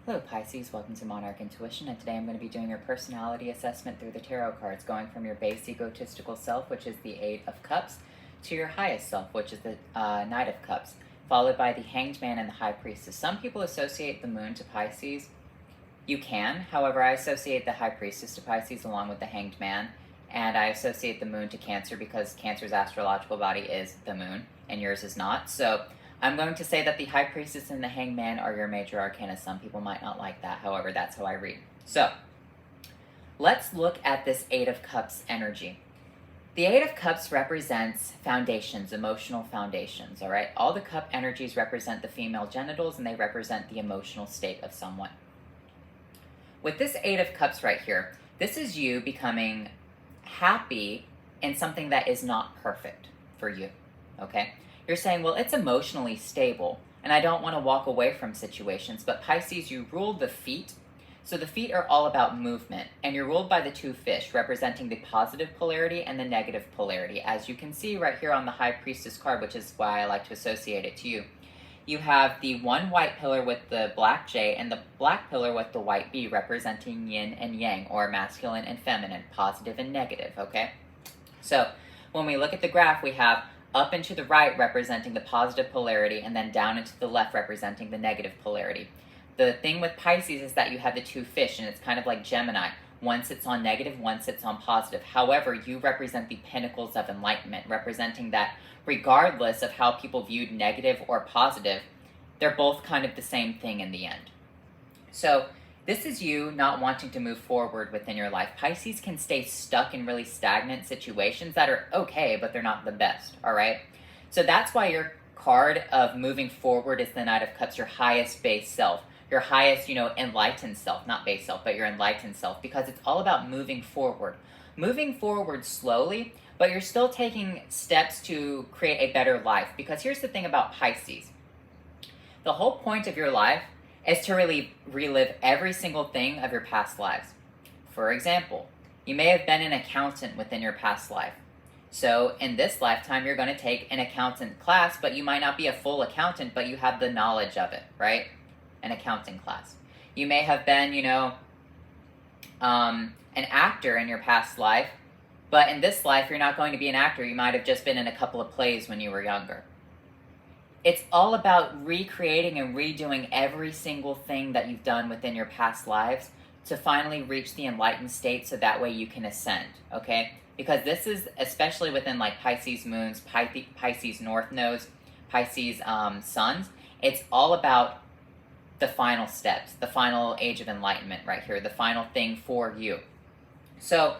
Hello Pisces, welcome to Monarch Intuition, and today I'm going to be doing your personality assessment through the tarot cards, going from your base egotistical self, which is the Eight of Cups, to your highest self, which is the Knight of Cups, followed by the Hanged Man and the High Priestess. Some people associate the Moon to Pisces. You can, however, I associate the High Priestess to Pisces along with the Hanged Man, and I associate the Moon to Cancer because Cancer's astrological body is the Moon, and yours is not. So I'm going to say that the High Priestess and the Hanged Man are your major arcana. Some people might not like that, however, that's how I read. So, let's look at this Eight of Cups energy. The Eight of Cups represents foundations, emotional foundations, all right? All the cup energies represent the female genitals, and they represent the emotional state of someone. With this Eight of Cups right here, this is you becoming happy in something that is not perfect for you, okay? You're saying, well, it's emotionally stable, and I don't want to walk away from situations. But Pisces, you ruled the feet. So the feet are all about movement, and you're ruled by the two fish, representing the positive polarity and the negative polarity. As you can see right here on the High Priestess card, which is why I like to associate it to you. You have the one white pillar with the black J and the black pillar with the white B, representing yin and yang, or masculine and feminine, positive and negative, okay? So when we look at the graph, we have up and to the right representing the positive polarity, and then down and to the left representing the negative polarity. The thing with Pisces is that you have the two fish, and it's kind of like Gemini. One sits on negative, one sits on positive. However, you represent the pinnacles of enlightenment, representing that regardless of how people viewed negative or positive, they're both kind of the same thing in the end. So this is you not wanting to move forward within your life. Pisces can stay stuck in really stagnant situations that are okay, but they're not the best, all right? So that's why your card of moving forward is the Knight of Cups, your highest base self, your highest, enlightened self, not base self, but your enlightened self, because it's all about moving forward. Moving forward slowly, but you're still taking steps to create a better life. Because here's the thing about Pisces. The whole point of your life is to really relive every single thing of your past lives. For example, you may have been an accountant within your past life. So in this lifetime, you're going to take an accountant class, but you might not be a full accountant, but you have the knowledge of it, right? An accounting class. You may have been, an actor in your past life, but in this life, you're not going to be an actor. You might have just been in a couple of plays when you were younger. It's all about recreating and redoing every single thing that you've done within your past lives to finally reach the enlightened state, so that way you can ascend, okay? Because this is, especially within like Pisces moons, Pisces north nodes, Pisces suns, it's all about the final steps, the final age of enlightenment right here, the final thing for you. So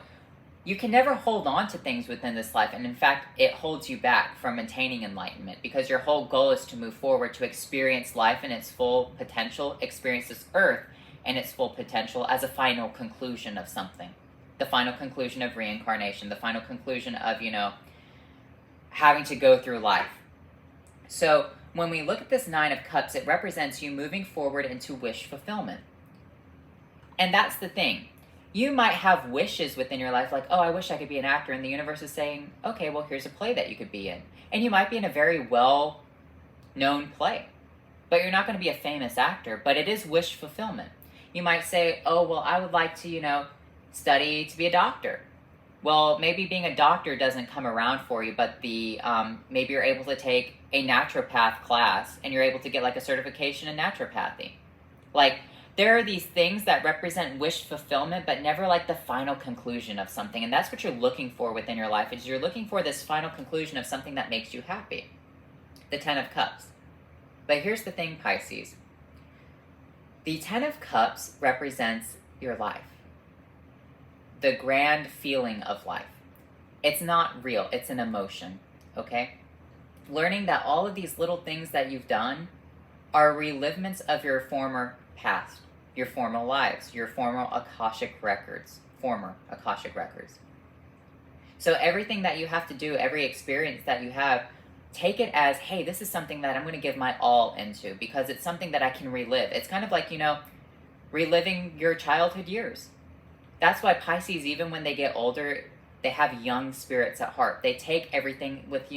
you can never hold on to things within this life, and in fact, it holds you back from attaining enlightenment, because your whole goal is to move forward, to experience life in its full potential, experience this earth in its full potential as a final conclusion of something. The final conclusion of reincarnation, the final conclusion of, having to go through life. So when we look at this Nine of Cups, it represents you moving forward into wish fulfillment. And that's the thing. You might have wishes within your life like, oh, I wish I could be an actor. And the universe is saying, okay, well, here's a play that you could be in. And you might be in a very well-known play. But you're not going to be a famous actor. But it is wish fulfillment. You might say, oh, well, I would like to, study to be a doctor. Well, maybe being a doctor doesn't come around for you, but maybe you're able to take a naturopath class and you're able to get like a certification in naturopathy. Like, there are these things that represent wish fulfillment, but never like the final conclusion of something. And that's what you're looking for within your life, is you're looking for this final conclusion of something that makes you happy. The Ten of Cups. But here's the thing, Pisces. The Ten of Cups represents your life. The grand feeling of life. It's not real, it's an emotion, okay? Learning that all of these little things that you've done are relivements of your former past, your former lives, your former Akashic records. So everything that you have to do, every experience that you have, take it as, hey, this is something that I'm going to give my all into, because it's something that I can relive. It's kind of like, reliving your childhood years. That's why Pisces, even when they get older, they have young spirits at heart. They take everything with,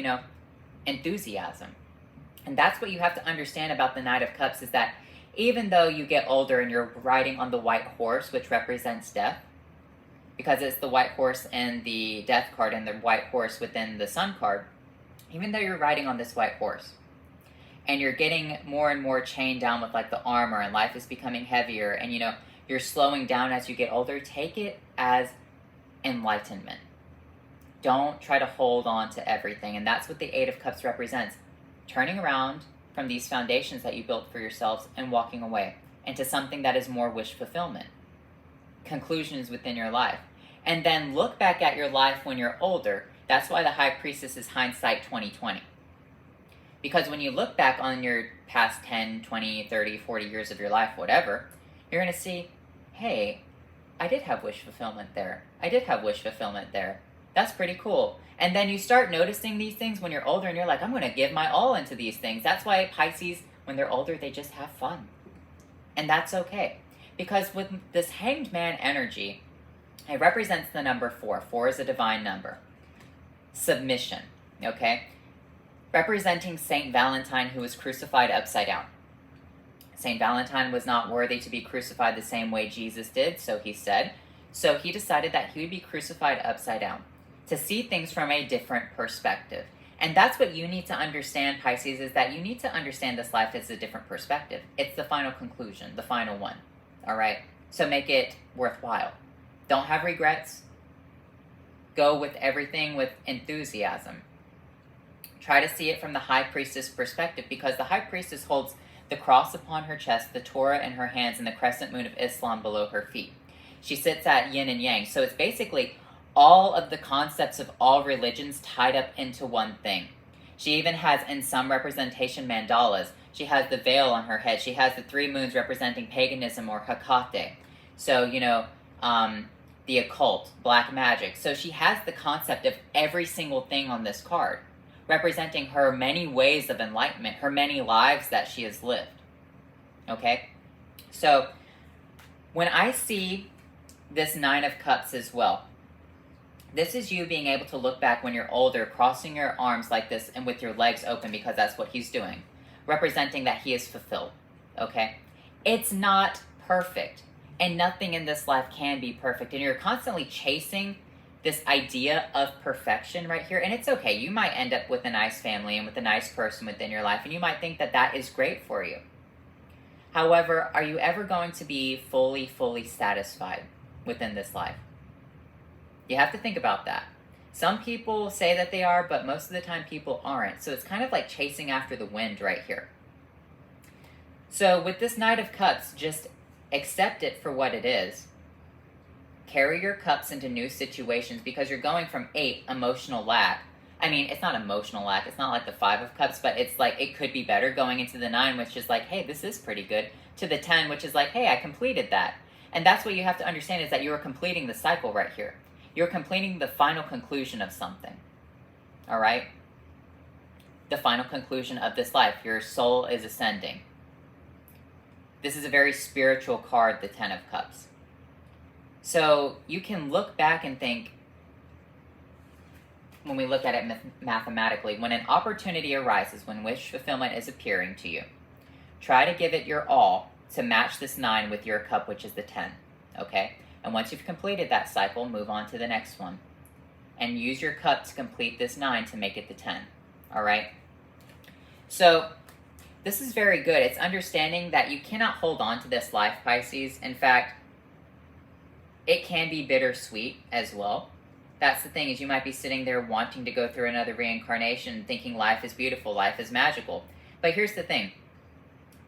enthusiasm. And that's what you have to understand about the Knight of Cups, is that even though you get older and you're riding on the white horse, which represents death, because it's the white horse in the death card and the white horse within the sun card, even though you're riding on this white horse and you're getting more and more chained down with like the armor and life is becoming heavier and you're slowing down as you get older, take it as enlightenment. Don't try to hold on to everything. And that's what the Eight of Cups represents. Turning around from these foundations that you built for yourselves and walking away into something that is more wish fulfillment. Conclusions within your life. And then look back at your life when you're older. That's why the High Priestess is hindsight 2020. Because when you look back on your past 10, 20, 30, 40 years of your life, whatever, you're going to see, hey, I did have wish fulfillment there. I did have wish fulfillment there. That's pretty cool. And then you start noticing these things when you're older and you're like, I'm going to give my all into these things. That's why Pisces, when they're older, they just have fun. And that's okay. Because with this Hanged Man energy, it represents the number 4. 4 is a divine number. Submission, okay? Representing Saint Valentine, who was crucified upside down. Saint Valentine was not worthy to be crucified the same way Jesus did, so he said. So he decided that he would be crucified upside down to see things from a different perspective. And that's what you need to understand, Pisces, is that you need to understand this life as a different perspective. It's the final conclusion, the final one, all right? So make it worthwhile. Don't have regrets. Go with everything with enthusiasm. Try to see it from the High Priestess perspective, because the High Priestess holds the cross upon her chest, the Torah in her hands, and the crescent moon of Islam below her feet. She sits at yin and yang. So it's basically all of the concepts of all religions tied up into one thing. She even has, in some representation, mandalas. She has the veil on her head. She has the 3 moons representing paganism or Hecate. So, the occult, black magic. So she has the concept of every single thing on this card, representing her many ways of enlightenment, her many lives that she has lived. Okay? So, when I see this 9 of Cups as well, this is you being able to look back when you're older, crossing your arms like this and with your legs open, because that's what he's doing, representing that he is fulfilled. Okay? It's not perfect, and nothing in this life can be perfect, and you're constantly chasing this idea of perfection right here, and it's okay. You might end up with a nice family and with a nice person within your life, and you might think that that is great for you. However, are you ever going to be fully satisfied within this life? You have to think about that. Some people say that they are, but most of the time people aren't. So it's kind of like chasing after the wind right here. So with this Knight of Cups, just accept it for what it is. Carry your cups into new situations, because you're going from 8, emotional lack. I mean, it's not emotional lack. It's not like the 5 of Cups, but it's like it could be better, going into the 9, which is like, hey, this is pretty good, to the 10, which is like, hey, I completed that. And that's what you have to understand, is that you are completing the cycle right here. You're completing the final conclusion of something. All right? The final conclusion of this life. Your soul is ascending. This is a very spiritual card, the 10 of Cups. So you can look back and think, when we look at it mathematically, when an opportunity arises, when wish fulfillment is appearing to you, try to give it your all to match this 9 with your cup, which is the 10, okay? And once you've completed that cycle, move on to the next one. And use your cup to complete this 9 to make it the 10, all right? So this is very good. It's understanding that you cannot hold on to this life, Pisces. In fact, it can be bittersweet as well. That's the thing, is you might be sitting there wanting to go through another reincarnation, thinking life is beautiful, life is magical. But here's the thing.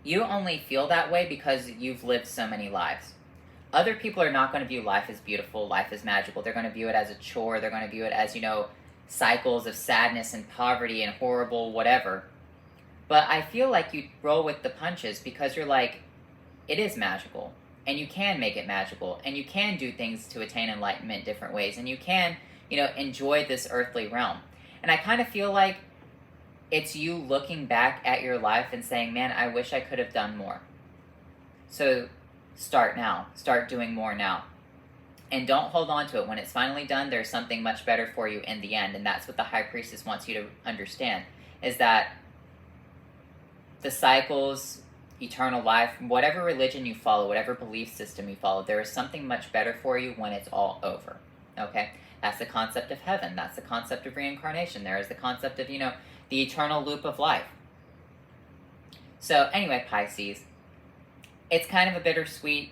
You only feel that way because you've lived so many lives. Other people are not going to view life as beautiful, life as magical. They're going to view it as a chore. They're going to view it as, cycles of sadness and poverty and horrible whatever. But I feel like you roll with the punches, because you're like, it is magical. And you can make it magical, and you can do things to attain enlightenment different ways, and you can, enjoy this earthly realm. And I kind of feel like it's you looking back at your life and saying, man, I wish I could have done more. So start now. Start doing more now. And don't hold on to it. When it's finally done, there's something much better for you in the end. And that's what the High Priestess wants you to understand, is that the cycles eternal life, whatever religion you follow, whatever belief system you follow, there is something much better for you when it's all over. Okay? That's the concept of heaven. That's the concept of reincarnation. There is the concept of, the eternal loop of life. So anyway, Pisces, it's kind of a bittersweet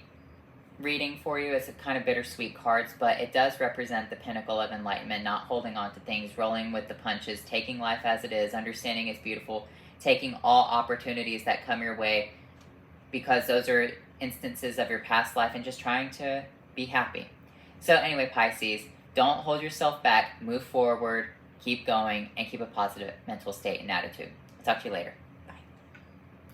reading for you. It's a kind of bittersweet cards, but it does represent the pinnacle of enlightenment, not holding on to things, rolling with the punches, taking life as it is, understanding it's beautiful, taking all opportunities that come your way, because those are instances of your past life, and just trying to be happy. So anyway, Pisces, don't hold yourself back, move forward, keep going, and keep a positive mental state and attitude. I'll talk to you later.